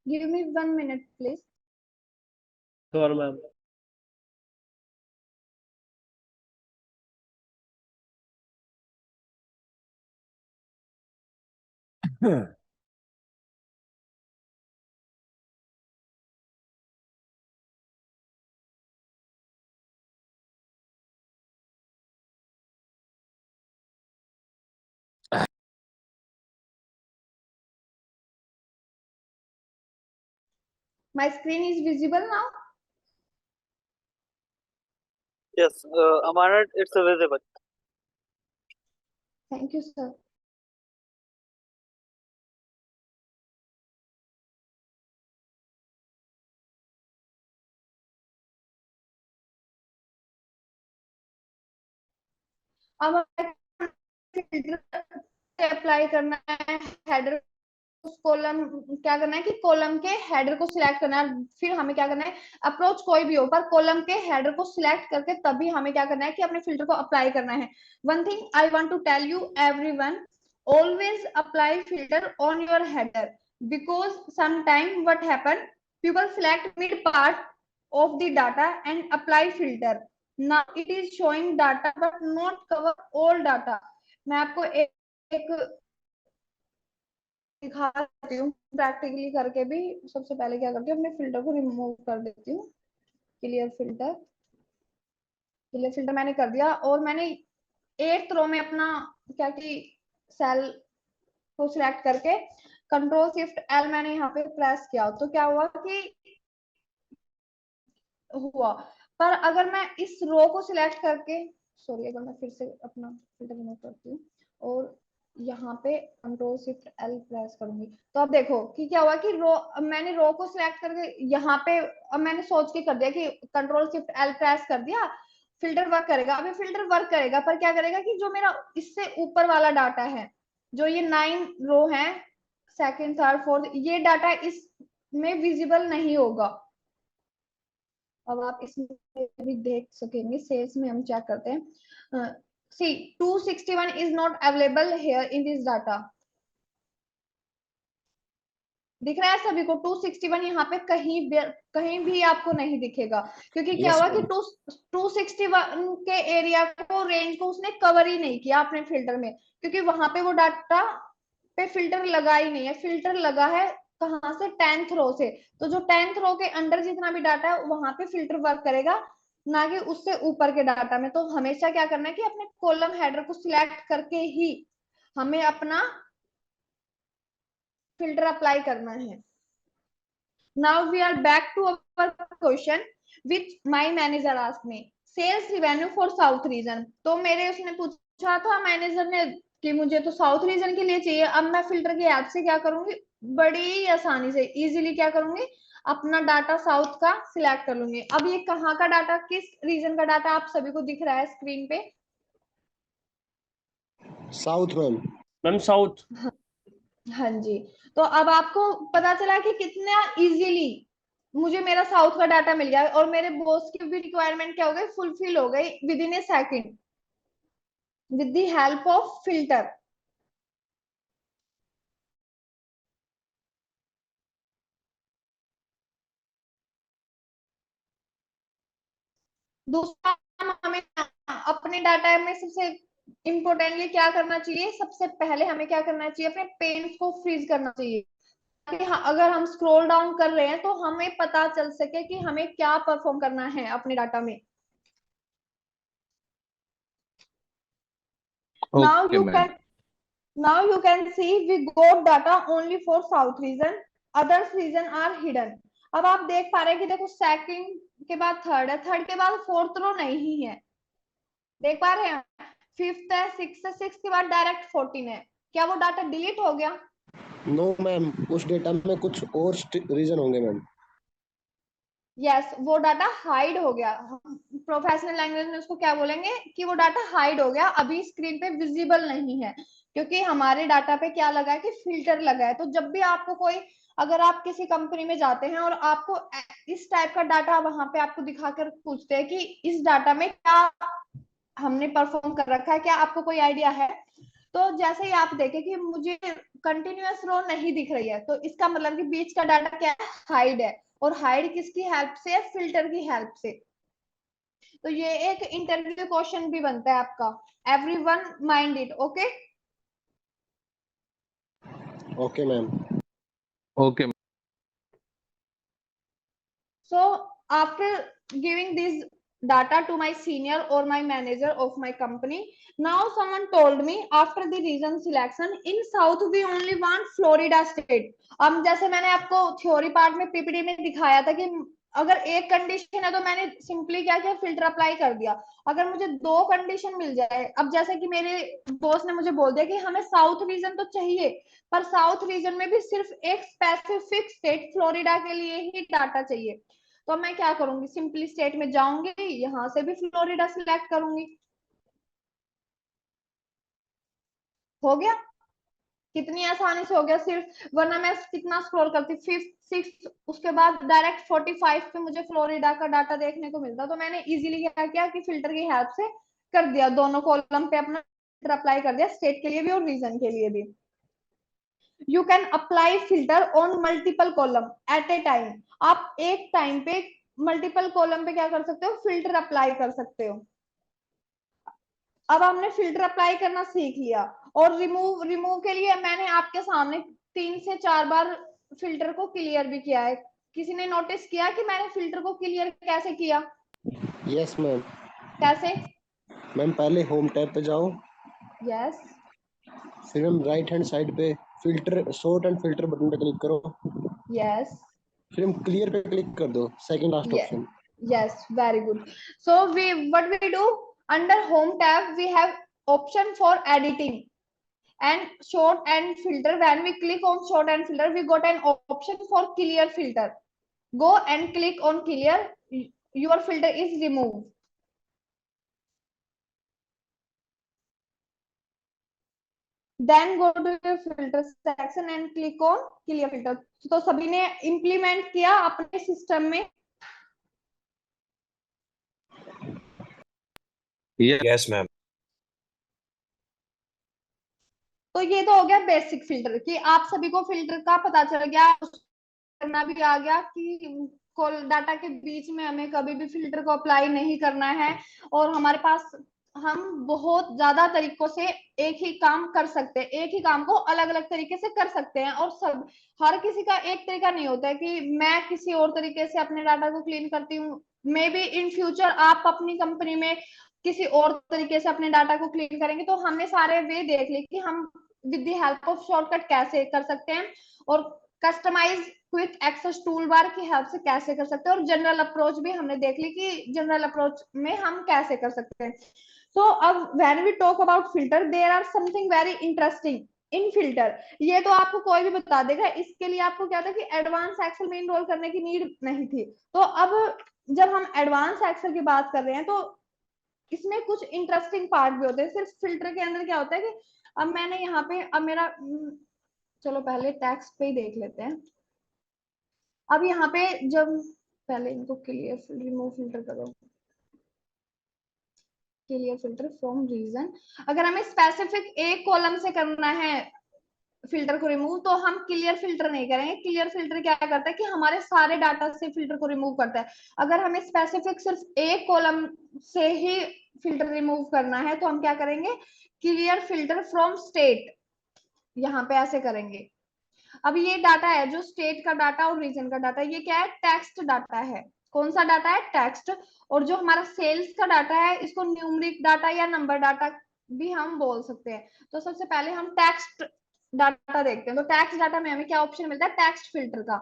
Give me 1 minute please. Sure, ma'am. My screen is visible now? Yes, Amarat, it's visible. Thank you sir. अब फिल्टर अप्लाई करना है, हेडर कॉलम क्या करना है कि कॉलम के हेडर को select करना है, फिर हमें क्या करना है, अप्रोच कोई भी हो पर कॉलम के हेडर को सिलेक्ट करके तभी हमें क्या करना है कि अपने फिल्टर को अप्लाई करना है। One thing I want to tell you everyone, always apply filter on your header, because sometime what happen, people select mid part of the data and apply filter, now it is showing data but not cover all data। मैं आपको एक दिखा देती हूँ practically करके भी। सबसे पहले क्या करती हूँ, अपने फिल्टर को रिमूव कर देती हूँ। क्लियर फिल्टर, क्लियर फिल्टर मैंने कर दिया और मैंने 8th रो में अपना क्या कि सेल को सिलेक्ट करके कंट्रोल शिफ्ट एल मैंने यहाँ पे प्रेस किया, तो क्या हुआ कि हुआ। पर अगर मैं इस रो को सिलेक्ट करके, सॉरी अगर मैं फिर से अपना फिल्टर रिमूव करती हूँ और यहाँ पे कंट्रोल शिफ्ट एल प्रेस करूंगी, तो अब देखो कि क्या हुआ कि मैंने रो को सिलेक्ट करके यहाँ पे, अब मैंने सोच के कर दिया कि कंट्रोल शिफ्ट एल प्रेस कर दिया, फिल्टर वर्क करेगा। अभी फिल्टर वर्क करेगा पर क्या करेगा कि जो मेरा इससे ऊपर वाला डाटा है, जो ये 9 रो है, सेकंड थर्ड फोर्थ, ये डाटा इसमें विजिबल नहीं होगा। अब आप इसमें भी देख सकेंगे, सेल्स में हम चेक करते हैं। सी 261 is not available here in this data, दिख रहा है सभी को? 261 यहाँ पे कहीं भी आपको नहीं दिखेगा, क्योंकि क्या Yes, हुआ कि ma'am. 261 के एरिया को, रेंज को उसने कवर ही नहीं किया अपने फिल्टर में, क्योंकि वहां पे वो डाटा पे फिल्टर लगा ही नहीं है। फिल्टर लगा है कहाँ से, 10th रो से। तो जो 10th रो के अंडर जितना भी डाटा है वहां पे फिल्टर वर्क करेगा, ना कि उससे ऊपर के डाटा में। तो हमेशा क्या करना है कि अपने कॉलम हेडर को सिलेक्ट करके ही हमें अपना फिल्टर अप्लाई करना है। Now we are back to our question which my manager asked me, sales revenue for south region। तो मेरे उसने पूछा था मैनेजर ने कि मुझे तो साउथ रीजन के लिए चाहिए। अब मैं फिल्टर की ऐप से क्या करूंगी, बड़ी आसानी से इजीली क्या करूंगी, अपना डाटा साउथ का सिलेक्ट कर लूंगी। अब ये कहाँ का डाटा, किस रीजन का डाटा आप सभी को दिख रहा है स्क्रीन पे? South ma'am. Ma'am, south. हाँ जी। तो अब आपको पता चला कि कितना इजीली मुझे मेरा साउथ का डाटा मिल गया और मेरे बॉस की भी रिक्वायरमेंट क्या हो गई, फुलफिल हो गई with in A second with the help of filter. दूसरा हमें अपने डाटा में सबसे इम्पोर्टेंटली क्या करना चाहिए, सबसे पहले हमें क्या करना चाहिए, अपने पेन्स को फ्रीज करना चाहिए ताकि अगर हम स्क्रॉल डाउन कर रहे हैं तो हमें पता चल सके कि हमें क्या परफॉर्म करना है अपने डाटा में। Okay, ma'am. Now you can see we got data only for south region, others region are hidden। अब आप देख पा रहे हैं कि देखो सेकंड के बाद थर्ड है, थर्ड के बाद फोर्थ रो नहीं है, देख पा रहे हैं, फिफ्थ है, सिक्स है, सिक्स के बाद डायरेक्ट 14 है। क्या वो डाटा डिलीट हो गया? नो मैम, उस डेटा में कुछ और रीजन होंगे मैम। यस वो डाटा हाइड हो गया, प्रोफेशनल लैंग्वेज में उसको क्या बोलेंगे कि वो डाटा हाइड हो गया, अभी स्क्रीन पे विजिबल नहीं है क्योंकि हमारे डाटा पे क्या लगा है कि फिल्टर लगा है। तो जब भी आपको कोई, अगर आप किसी कंपनी में जाते हैं और आपको इस टाइप का डाटा वहां पे आपको दिखाकर पूछते हैं कि इस डाटा में क्या हमने परफॉर्म कर रखा है, क्या आपको कोई आइडिया है? तो जैसे ही आप देखें कि मुझे कंटिन्यूअस रो नहीं दिख रही है तो इसका मतलब कि बीच का डाटा क्या है, हाइड है। और हाइड किसकी हेल्प से है, फिल्टर की हेल्प से। तो ये एक इंटरव्यू क्वेश्चन भी बनता है आपका, everyone mind it. Okay okay ma'am. Okay. so after giving this data to my senior or my manager of my company, now someone told me after the region selection in south we only want Florida state। अब जैसे मैंने आपको theory part में PPT में दिखाया था कि अगर एक कंडीशन है तो मैंने सिंपली क्या किया, फिल्टर अप्लाई कर दिया। अगर मुझे दो कंडीशन मिल जाए, अब जैसे कि मेरे बॉस ने मुझे बोल दिया कि हमें साउथ रीजन तो चाहिए पर साउथ रीजन में भी सिर्फ एक स्पेसिफिक स्टेट फ्लोरिडा के लिए ही डाटा चाहिए, तो मैं क्या करूंगी, सिंपली स्टेट में जाऊंगी, यहां से भी फ्लोरिडा सिलेक्ट करूंगी। हो गया, कितनी आसानी से हो गया सिर्फ, वरना मैं कितना स्क्रॉल करती, फिफ्थ सिक्स, उसके बाद डायरेक्ट 45 पे मुझे फ्लोरिडा का डाटा देखने को मिलता। तो मैंने इजीली क्या किया कि फिल्टर की हेल्प से कर दिया, दोनों कॉलम पे अपना फिल्टर अप्लाई कर दिया, स्टेट के लिए भी और रीजन के लिए भी। You can apply filter on multiple column at A time. आप एक टाइम पे मल्टीपल कॉलम पे क्या कर सकते हो, फिल्टर अप्लाई कर सकते हो। अब हमने फिल्टर अप्लाई करना सीख लिया और रिमूव के लिए मैंने आपके सामने 3 से 4 बार फिल्टर को क्लियर भी किया है। किसी ने नोटिस किया कि मैंने फिल्टर को क्लियर कैसे किया? Yes ma'am. कैसे? मैम पहले होम टैब पे जाओ, यस फिर हम राइट हैंड साइड पे filter, sort and filter button पे क्लिक करो, यस फिर हम क्लियर पे क्लिक कर दो, second last option. yes very good। so what we do, under home tab we have option for editing and sort and filter। when we click on sort and filter we got an option for clear filter, go and click on clear, your filter is removed। then go to your filter section and click on clear filter। तो सभी ने implement किया अपने system में? Yes, ma'am. तो ये तो हो गया बेसिक फिल्टर कि आप सभी को फिल्टर का पता चल गया, करना भी आ गया कि कॉल डाटा के बीच में हमें कभी भी फिल्टर को अप्लाई नहीं करना है और हमारे पास हम बहुत ज्यादा तरीकों से एक ही काम कर सकते हैं, एक ही काम को अलग अलग तरीके से कर सकते हैं। और सब, हर किसी का एक तरीका नहीं होता है कि मैं किसी और तरीके से अपने डाटा को क्लीन करती हूँ, मे बी इन फ्यूचर आप अपनी कंपनी में किसी और तरीके से अपने डाटा को क्लीन करेंगे। तो हमने सारे वे देख लिए कि हम with the help of shortcut कैसे कर सकते हैं और customize quick access toolbar की हेल्प से कैसे कर सकते हैं, और जनरल अप्रोच भी हमने देख ली कि जनरल अप्रोच में हम कैसे कर सकते हैं। So अब when we talk about filter, there are something very interesting in filter। ये तो आपको कोई भी बता देगा, इसके लिए आपको क्या था कि एडवांस एक्सेल में इनरोल करने की नीड नहीं थी। तो अब जब हम एडवांस एक्सेल की बात कर रहे हैं तो इसमें कुछ इंटरेस्टिंग पार्ट भी होते हैं। सिर्फ फिल्टर के अंदर क्या होता है कि अब मैंने यहाँ पे, अब मेरा, चलो पहले टेक्स्ट पे ही देख लेते हैं। अब यहाँ पे जब पहले इनको क्लियर रिमूव फिल्टर करो, क्लियर फिल्टर फ्रॉम रीजन। अगर हमें स्पेसिफिक एक कॉलम से करना है फिल्टर को रिमूव तो हम क्लियर फिल्टर नहीं करेंगे। क्लियर फिल्टर क्या करता है कि हमारे सारे डाटा से फिल्टर को रिमूव करता है। अगर हमें स्पेसिफिक सिर्फ एक कॉलम से ही फिल्टर रिमूव करना है तो हम क्या करेंगे, क्लियर फिल्टर फ्रॉम स्टेट, यहाँ पे ऐसे करेंगे। अब ये डाटा है जो स्टेट का डाटा और रीजन का डाटा, ये क्या है, टेक्स्ट डाटा है। कौन सा डाटा है, टेक्स्ट। और जो हमारा सेल्स का डाटा है इसको न्यूमरिक डाटा या नंबर डाटा भी हम बोल सकते हैं। तो सबसे पहले हम टेक्स्ट डाटा देखते हैं। तो टेक्स्ट डाटा में हमें क्या ऑप्शन मिलता है, टेक्स्ट फिल्टर का।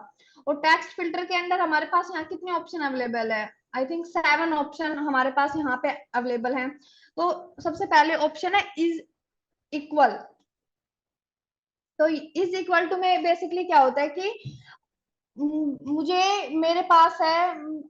और टेक्स्ट फिल्टर के अंदर हमारे पास यहाँ कितने ऑप्शन अवेलेबल है, आई थिंक 7 ऑप्शन हमारे पास यहाँ पे अवेलेबल हैं। तो सबसे पहले ऑप्शन है इज इक्वल। तो इज इक्वल टू में बेसिकली क्या होता है कि मुझे, मेरे पास है,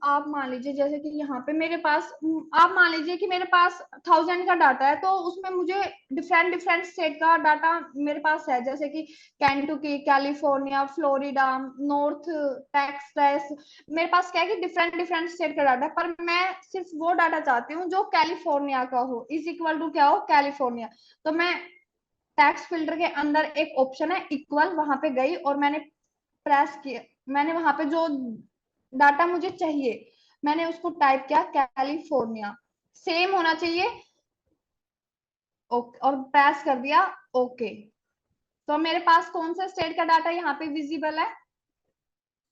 आप मान लीजिए जैसे कि यहाँ पे मेरे पास, आप मान लीजिए कि मेरे पास 1000 का डाटा है, तो उसमें मुझे डिफरेंट डिफरेंट स्टेट का डाटा मेरे पास है, जैसे कि Kentucky, California, Florida, north Texas. मेरे पास क्या है कि डिफरेंट डिफरेंट स्टेट का डाटा, पर मैं सिर्फ वो डाटा चाहती हूँ जो कैलिफोर्निया का हो, इज इक्वल टू क्या हो, कैलिफोर्निया। तो मैं टेक्स्ट फिल्टर के अंदर एक ऑप्शन है इक्वल, वहां पे गई और मैंने प्रेस किया, मैंने वहां पे जो डाटा मुझे चाहिए मैंने उसको टाइप किया कैलिफोर्निया, सेम होना चाहिए, ओके, और प्रेस कर दिया ओके। तो मेरे पास कौन सा स्टेट का डाटा यहाँ पे विजिबल है,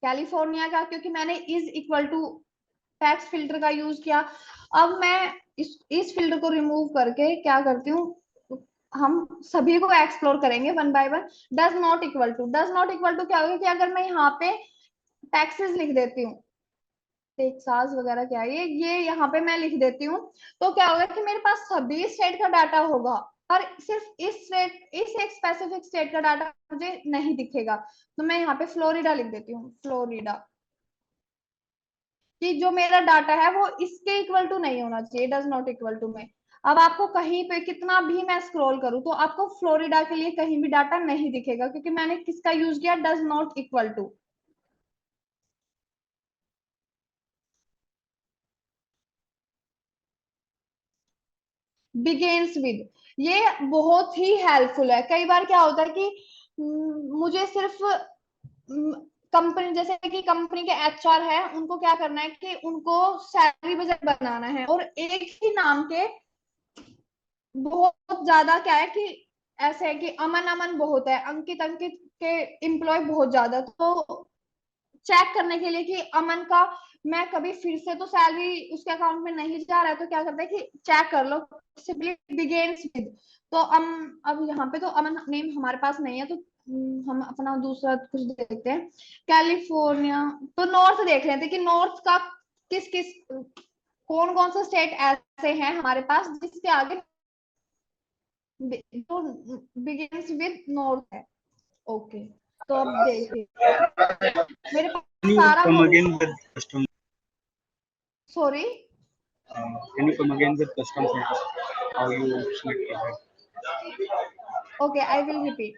कैलिफोर्निया का, क्योंकि मैंने is equal to text filter का यूज किया। अब मैं इस फिल्टर को रिमूव करके क्या करती हूँ, हम सभी को एक्सप्लोर करेंगे one by one. Does not equal to, does not equal to क्या होगा कि अगर मैं यहाँ पे टैक्सेस लिख देती हूँ, टेक्सास वगैरह क्या है ये यहाँ पे मैं लिख देती हूँ, तो क्या होगा कि मेरे पास सभी स्टेट का डाटा होगा, पर सिर्फ इस स्टेट, इस एक स्पेसिफिक स्टेट का डाटा मुझे नहीं दिखेगा। तो मैं यहाँ पे फ्लोरिडा लिख देती हूँ, फ्लोरिडा, कि जो मेरा डाटा है वो इसके इक्वल टू नहीं होना चाहिए, डज नॉट इक्वल टू में। अब आपको कहीं पे कितना भी मैं स्क्रॉल करूं तो आपको फ्लोरिडा के लिए कहीं भी डाटा नहीं दिखेगा, क्योंकि मैंने किसका यूज किया, does not equal to. Begins with, ये बहुत ही हेल्पफुल है। कई बार क्या होता है कि मुझे सिर्फ कंपनी, जैसे कि कंपनी के एचआर है, उनको क्या करना है कि उनको सैलरी बजट बनाना है, और एक ही नाम के बहुत ज्यादा क्या है कि ऐसे है कि अमन अमन बहुत है, अंकित अंकित के एम्प्लॉय बहुत ज्यादा, तो चेक करने के लिए कि अमन का मैं कभी फिर से तो सैलरी उसके अकाउंट में नहीं जा रहा है, तो क्या करते हैं कि चेक कर लो, सिंपली बिगिंस विद। तो अब यहाँ पे तो अमन नेम हमारे पास नहीं है, तो हम अपना दूसरा कुछ देखते हैं, कैलिफोर्निया। तो नॉर्थ देख लेते हैं कि नॉर्थ का किस किस, कौन कौन सा स्टेट ऐसे हैं हमारे पास जिसके आगे जो बिगिंस विद नॉर्थ है। ओके, तो अब देखिए मेरे पास सारा, come again with custom? Sorry, Can you come again with custom filters? How you select it? Okay, I will repeat.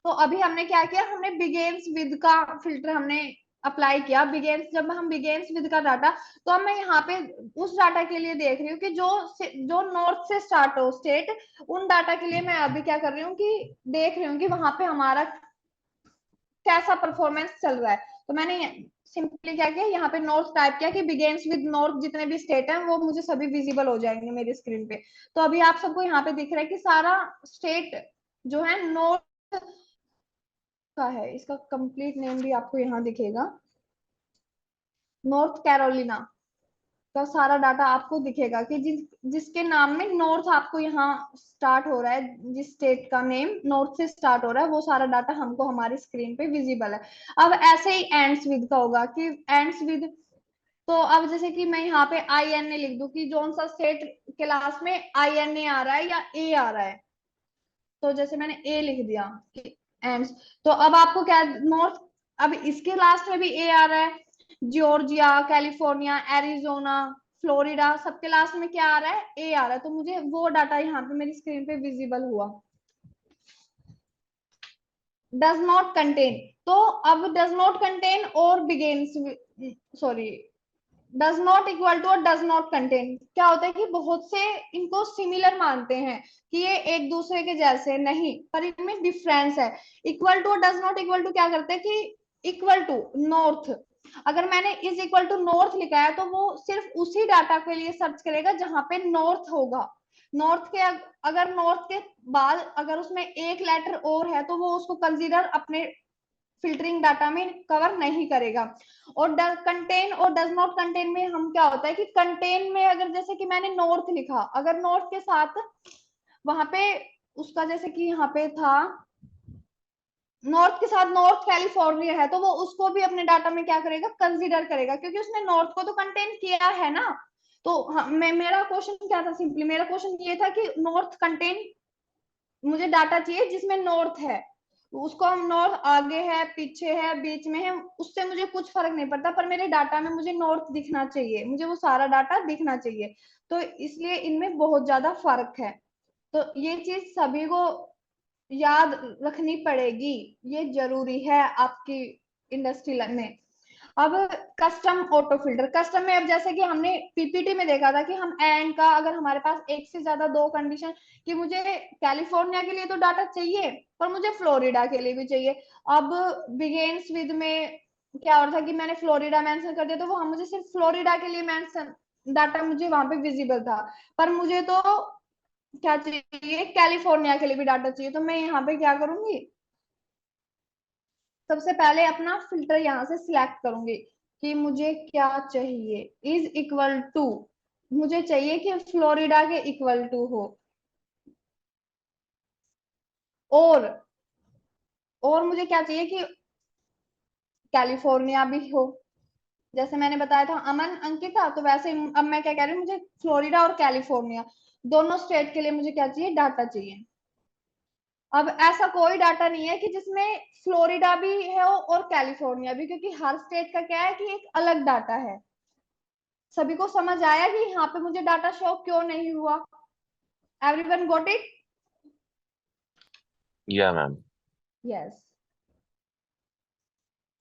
तो अभी हमने क्या किया, हमने बिगेन्स विद का फिल्टर हमने अप्लाई किया। बिगेन्स, जब हम बिगेन्स विद का डाटा, तो अब मैं यहाँ पे उस डाटा के लिए देख रही हूँ कि जो नॉर्थ से स्टार्ट हो स्टेट, उन डाटा के लिए मैं अभी क्या कर रही हूँ कि देख रही हूँ कि वहां पे हमारा कैसा परफॉर्मेंस चल रहा है। तो मैंने सिंपली क्या किया, यहाँ पे नॉर्थ टाइप किया कि बिगेन्स विद नॉर्थ, जितने भी स्टेट हैं वो मुझे सभी विजिबल हो जाएंगे मेरी स्क्रीन पे। तो अभी आप सबको यहाँ पे दिख रहा है कि सारा स्टेट जो है नॉर्थ का है, इसका कंप्लीट नेम भी आपको यहाँ दिखेगा, नॉर्थ कैरोलिना का सारा डाटा आपको दिखेगा कि जिसके नाम में नॉर्थ आपको यहाँ स्टार्ट हो रहा है, जिस स्टेट का नेम नॉर्थ से स्टार्ट हो रहा है, वो सारा डाटा हमको हमारी स्क्रीन पे विजिबल है। अब ऐसे ही एंड्स विद का होगा कि एंड्स विद, तो अब जैसे कि मैं यहाँ पे आई एन ए लिख दूं कि कौन सा स्टेट के लास्ट में आई एन ए आ रहा है या ए आ रहा है, तो जैसे मैंने ए लिख दिया एंड्स, तो अब आपको क्या, नॉर्थ, अब इसके लास्ट में भी ए आ रहा है, जॉर्जिया, कैलिफोर्निया, एरिजोना, फ्लोरिडा, सबके लास्ट में क्या आ रहा है, ए आ रहा है। तो मुझे वो डाटा यहाँ पे मेरी स्क्रीन पे विजिबल हुआ। डज नॉट कंटेन, तो अब डज नॉट कंटेन और begins, sorry, does not equal to और डज नॉट कंटेन क्या होता है कि बहुत से इनको सिमिलर मानते हैं कि ये एक दूसरे के जैसे नहीं, पर इनमें डिफरेंस है। इक्वल टू और डज नॉट इक्वल टू क्या करते हैं कि इक्वल टू नॉर्थ, अगर मैंने इज इक्वल टू नॉर्थ लिखा है तो वो सिर्फ उसी डाटा के लिए सर्च करेगा जहां पे नॉर्थ होगा। नॉर्थ के अगर नॉर्थ के बाद अगर उसमें एक लेटर और है तो वो उसको कंसीडर अपने फिल्टरिंग डाटा में कवर नहीं करेगा। और कंटेन और डज नॉट कंटेन में हम क्या होता है कि कंटेन में अगर जैसे कि मैंने नॉर्थ लिखा, अगर नॉर्थ के साथ वहां पे उसका जैसे कि यहाँ पे था नॉर्थ के साथ नॉर्थ कैलिफोर्निया है तो वो उसको भी अपने डाटा में क्या करेगा, कंसीडर करेगा, क्योंकि उसने नॉर्थ को तो कंटेन किया है ना। तो मेरा क्वेश्चन क्या था, सिंपली मेरा क्वेश्चन ये था कि नॉर्थ कंटेन, मुझे डाटा चाहिए जिसमें नॉर्थ है, उसको हम नॉर्थ आगे है पीछे है बीच में है उससे मुझे कुछ फर्क नहीं पड़ता, पर मेरे डाटा में मुझे नॉर्थ दिखना चाहिए, मुझे वो सारा डाटा दिखना चाहिए। तो इसलिए इनमें बहुत ज्यादा फर्क है। तो ये चीज सभी को याद रखनी पड़ेगी, ये जरूरी है आपकी इंडस्ट्री में। अब कस्टम ऑटो फिल्टर, कस्टम में अब जैसे कि हमने पीपीटी में देखा था कि हम एंड का अगर हमारे पास एक से ज्यादा दो कंडीशन कि मुझे कैलिफोर्निया के लिए तो डाटा चाहिए पर मुझे फ्लोरिडा के लिए भी चाहिए। अब बिगेन्स विद में क्या हो रहा था कि मैंने फ्लोरिडा मेंशन कर दिया तो वो मुझे सिर्फ फ्लोरिडा के लिए मेंशन डाटा मुझे वहां पे विजिबल था, पर मुझे तो क्या चाहिए, कैलिफोर्निया के लिए भी डाटा चाहिए। तो मैं यहाँ पे क्या करूंगी, सबसे पहले अपना फिल्टर यहाँ से सिलेक्ट करूंगी कि मुझे क्या चाहिए, इज इक्वल टू, मुझे चाहिए कि फ्लोरिडा के इक्वल टू हो, और मुझे क्या चाहिए कि कैलिफोर्निया भी हो। जैसे मैंने बताया था अमन अंकिता, तो वैसे अब मैं क्या कह रही हूँ, मुझे फ्लोरिडा और कैलिफोर्निया दोनों स्टेट के लिए मुझे क्या चाहिए, डाटा चाहिए। अब ऐसा कोई डाटा नहीं है कि जिसमें फ्लोरिडा भी है और कैलिफोर्निया भी, क्योंकि हर स्टेट का क्या है कि एक अलग डाटा है। सभी को समझ आया कि यहाँ पे मुझे डाटा शो क्यों नहीं हुआ? Everyone got it? या मैम। यस।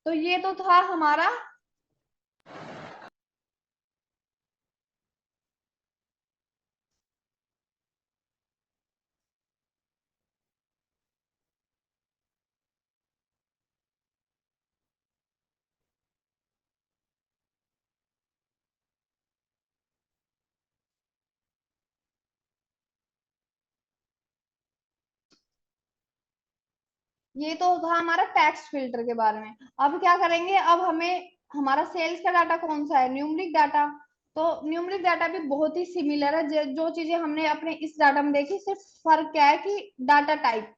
तो ये तो था हमारा ये तो था हमारा टेक्स्ट फिल्टर के बारे में। अब क्या करेंगे, अब हमें हमारा सेल्स का डाटा कौन सा है, न्यूमरिक डाटा। तो न्यूमरिक डाटा भी बहुत ही सिमिलर है, जो चीजें हमने अपने इस डाटा में देखी, सिर्फ फर्क क्या है कि डाटा टाइप,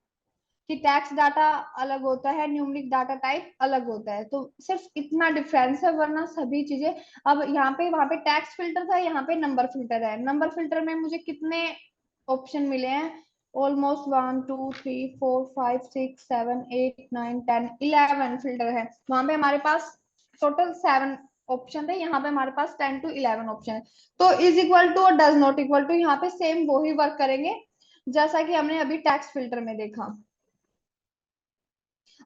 कि टैक्स डाटा अलग होता है, न्यूमरिक डाटा टाइप अलग होता है, तो सिर्फ इतना डिफरेंस है, वरना सभी चीजें। अब यहाँ पे वहां पे टैक्स फिल्टर था, यहाँ पे नंबर फिल्टर है। नंबर फिल्टर में मुझे कितने ऑप्शन मिले हैं, ऑलमोस्ट 1 2 3 4 5 6 7 8 9 10 11 फिल्टर है। वहां पे हमारे पास टोटल 7 ऑप्शन थे, यहाँ पे हमारे पास 10 to 11 ऑप्शन है। तो इज इक्वल टू और डज नॉट इक्वल टू यहाँ पे सेम वही वर्क करेंगे जैसा कि हमने अभी टैक्स फिल्टर में देखा।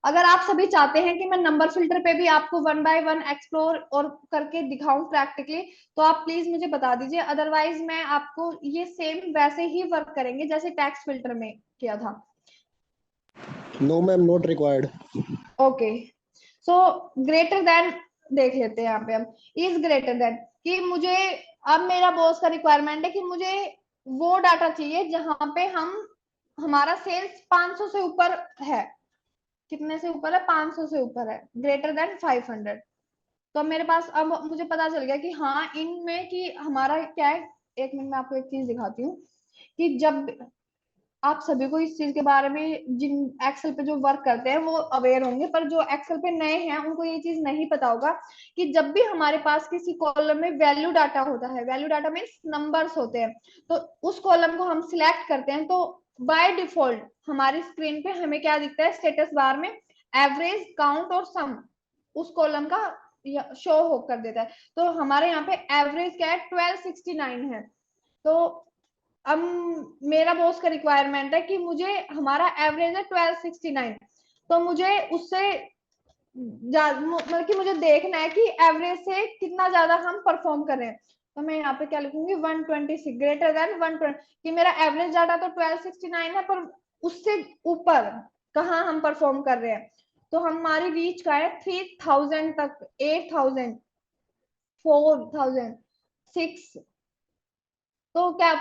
अगर आप सभी चाहते हैं कि मैं नंबर फिल्टर पे भी आपको 1 by 1 एक्सप्लोर और करके दिखाऊं प्रैक्टिकली, तो आप प्लीज मुझे बता दीजिए, अदरवाइज मैं आपको ये सेम वैसे ही वर्क करेंगे जैसे टैक्स फिल्टर में किया था। No ma'am, not required. Okay, so greater than देख लेते हैं यहाँ पे हम, इज ग्रेटर देन कि मुझे, अब मेरा बॉस का रिक्वायरमेंट है कि मुझे वो डाटा चाहिए जहां पे हम हमारा सेल्स 500 से ऊपर है। कितने से ऊपर है, 500 से ऊपर है, ग्रेटर देन 500। तो मेरे पास अब मुझे पता चल गया कि हाँ इनमें कि हमारा क्या है। एक मिनट में आपको एक चीज दिखाती हूँ कि जब आप सभी को इस चीज के बारे में, जिन एक्सेल पे जो वर्क करते हैं वो अवेयर होंगे, पर जो एक्सेल पे नए हैं उनको ये चीज नहीं पता होगा कि जब भी हमारे पास किसी कॉलम में वैल्यू डाटा होता है, वैल्यू डाटा मीन्स नंबर्स होते हैं, तो उस कॉलम को हम सिलेक्ट करते हैं तो बाय डिफॉल्ट हमारी स्क्रीन पे हमें क्या दिखता है, स्टेटस बार में एवरेज, काउंट और सम उस कॉलम का शो हो कर देता है। तो हमारे यहाँ पे एवरेज क्या है, 1269 है। तो अब मेरा बॉस का रिक्वायरमेंट है कि मुझे, हमारा एवरेज है 1269, तो मुझे उससे मतलब कि मुझे देखना है कि एवरेज से कितना ज्यादा हम परफॉर्म कर रहे हैं। तो मैं यहाँ पे क्या लिखूंगी 126 ग्रेटर देन 120 कि मेरा एवरेज डाटा तो 1269 है, पर उससे ऊपर कहाँ हम परफॉर्म कर रहे हैं। तो हमारी रीच का है 3000 तक, 8000, 4000, 6। तो क्या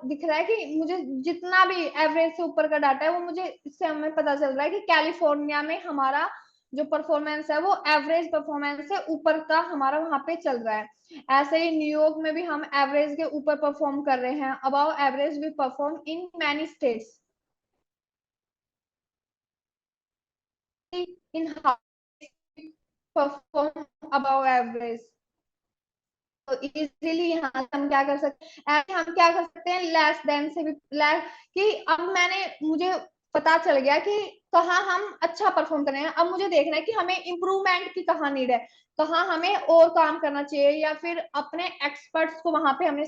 दिख रहा है कि मुझे जितना भी एवरेज से ऊपर का डाटा है वो मुझे इससे हमें पता चल रहा है कि कैलिफोर्निया में हमारा जो परफॉर्मेंस है वो एवरेज परफॉर्मेंस से ऊपर का हमारा वहां पे चल रहा है। ऐसे ही न्यूयॉर्क में भी हम एवरेज के ऊपर परफॉर्म कर रहे हैं। Above average we perform in many states in perform above average. तो इजीली यहाँ से हम क्या कर सकते हैं, ऐसे हम क्या कर सकते हैं लेस देन से भी लेस, कि अब मुझे पता चल गया कि कहाँ हम अच्छा परफॉर्म कर रहे हैं। अब मुझे देखना है कि हमें इम्प्रूवमेंट की कहाँ नीड है, कहाँ हमें और काम करना चाहिए, या फिर अपने एक्सपर्ट्स को वहां पे हमें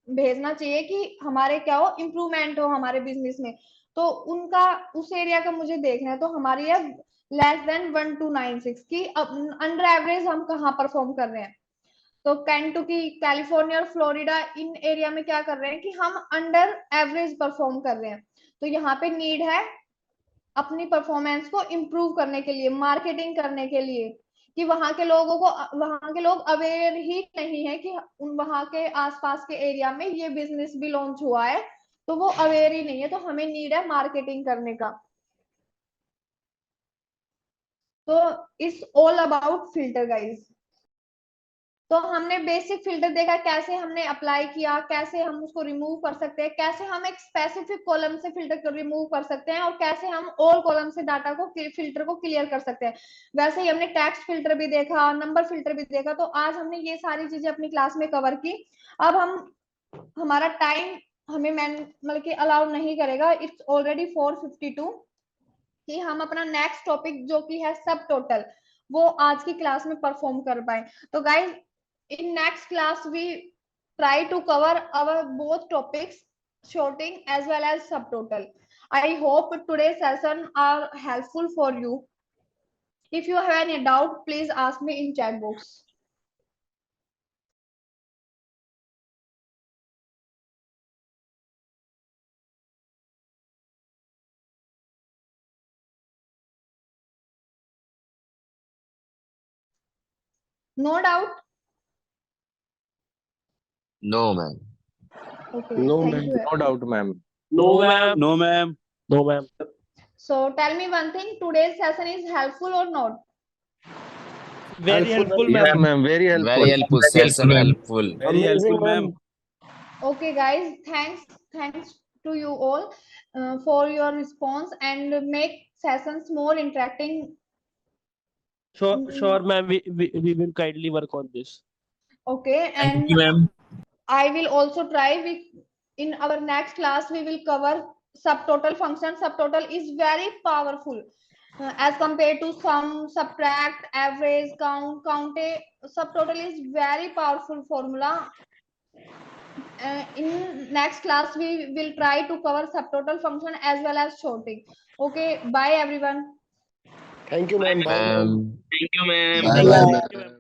भेजना चाहिए कि हमारे क्या हो इम्प्रूवमेंट हो हमारे बिजनेस में। तो उनका उस एरिया का मुझे देखना है। तो हमारी है लेस देन 1296 की अंडर एवरेज हम कहाँ परफॉर्म कर रहे हैं। तो केंटुकी, कैलिफोर्निया और फ्लोरिडा इन एरिया में क्या कर रहे हैं कि हम अंडर एवरेज परफॉर्म कर रहे हैं। तो यहाँ पे नीड है अपनी परफॉर्मेंस को इम्प्रूव करने के लिए, मार्केटिंग करने के लिए, कि वहां के लोग अवेयर ही नहीं है कि वहां के आसपास के एरिया में ये बिजनेस भी लॉन्च हुआ है, तो वो अवेयर ही नहीं है। तो हमें नीड है मार्केटिंग करने का। तो it's all about filter guys. तो हमने बेसिक फिल्टर देखा, कैसे हमने अप्लाई किया, कैसे हम उसको रिमूव कर सकते हैं, कैसे हम एक स्पेसिफिक कॉलम से फिल्टर को रिमूव कर सकते हैं, और कैसे हम ऑल कॉलम से डाटा को फिल्टर को क्लियर कर सकते हैं। वैसे ही हमने टेक्स्ट फिल्टर भी देखा, नंबर फिल्टर भी देखा। तो आज हमने ये सारी चीजें अपनी क्लास में कवर की। अब हमारा टाइम हमें मतलब कि अलाउ नहीं करेगा, इट्स ऑलरेडी 4:52, कि हम अपना नेक्स्ट टॉपिक जो कि है सब टोटल, वो आज की क्लास में परफॉर्म कर पाए। तो guys in next class we try to cover our both topics, shorting as well as subtotal. I hope today's session are helpful for you. If you have any doubt, please ask me in chat box. No doubt? No, ma'am. Okay, No, thank ma'am. you. No doubt, ma'am. No, ma'am. No, ma'am. No, ma'am. So tell me one thing, today's session is helpful or not? Very helpful, Yes, ma'am. ma'am. Very helpful. Very helpful. Session helpful. Very helpful, ma'am. Okay guys, thanks to you all for your response, and make sessions more interacting. Sure, ma'am. We will kindly work on this. Okay, and I will also try. In our next class we will cover subtotal function. Subtotal is very powerful as compared to sum, subtract, average, count, counte. Subtotal is very powerful formula. In next class we will try to cover subtotal function as well as shorting. Okay, bye everyone. Thank you, ma'am. Bye, ma'am. Ma'am. Thank you, ma'am. Bye, bye, ma'am.